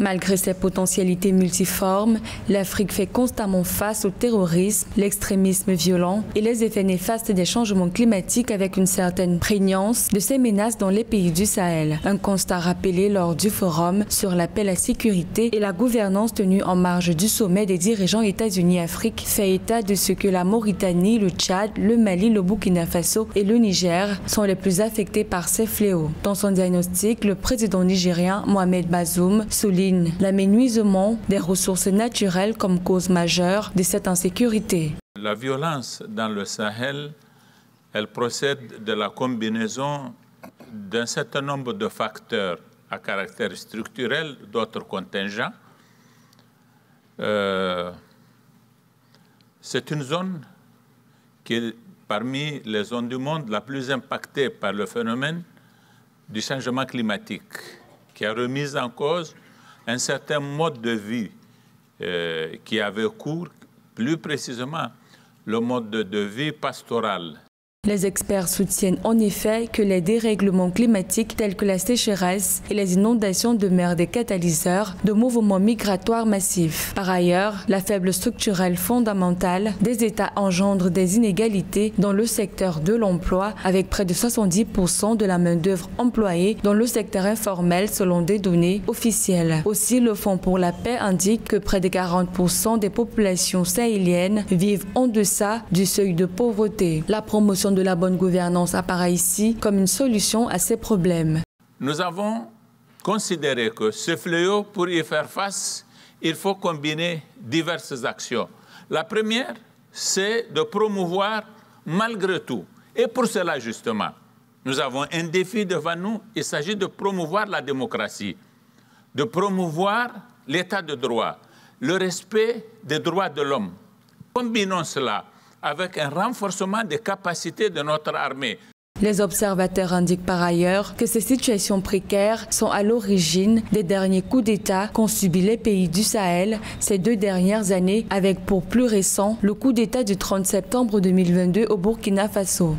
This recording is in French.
Malgré ses potentialités multiformes, l'Afrique fait constamment face au terrorisme, l'extrémisme violent et les effets néfastes des changements climatiques avec une certaine prégnance de ces menaces dans les pays du Sahel. Un constat rappelé lors du forum sur la paix, la sécurité et la gouvernance tenu en marge du sommet des dirigeants États-Unis-Afrique fait état de ce que la Mauritanie, le Tchad, le Mali, le Burkina Faso et le Niger sont les plus affectés par ces fléaux. Dans son diagnostic, le président nigérien Mohamed Bazoum souligne l'aménuisement des ressources naturelles comme cause majeure de cette insécurité. La violence dans le Sahel, elle procède de la combinaison d'un certain nombre de facteurs à caractère structurel, d'autres contingents. C'est une zone qui est parmi les zones du monde la plus impactée par le phénomène du changement climatique, qui a remis en cause un certain mode de vie qui avait cours, plus précisément le mode de vie pastoral. Les experts soutiennent en effet que les dérèglements climatiques tels que la sécheresse et les inondations demeurent des catalyseurs de mouvements migratoires massifs. Par ailleurs, la faible structurelle fondamentale des États engendre des inégalités dans le secteur de l'emploi, avec près de 70% de la main-d'œuvre employée dans le secteur informel selon des données officielles. Aussi, le Fonds pour la paix indique que près de 40% des populations sahéliennes vivent en deçà du seuil de pauvreté. La promotion de la bonne gouvernance apparaît ici comme une solution à ces problèmes. Nous avons considéré que ce fléau, pour y faire face, il faut combiner diverses actions. La première, c'est de promouvoir malgré tout. Et pour cela, justement, nous avons un défi devant nous. Il s'agit de promouvoir la démocratie, de promouvoir l'état de droit, le respect des droits de l'homme. Combinons cela avec un renforcement des capacités de notre armée. Les observateurs indiquent par ailleurs que ces situations précaires sont à l'origine des derniers coups d'État qu'ont subis les pays du Sahel ces 2 dernières années, avec pour plus récent le coup d'État du 30 septembre 2022 au Burkina Faso.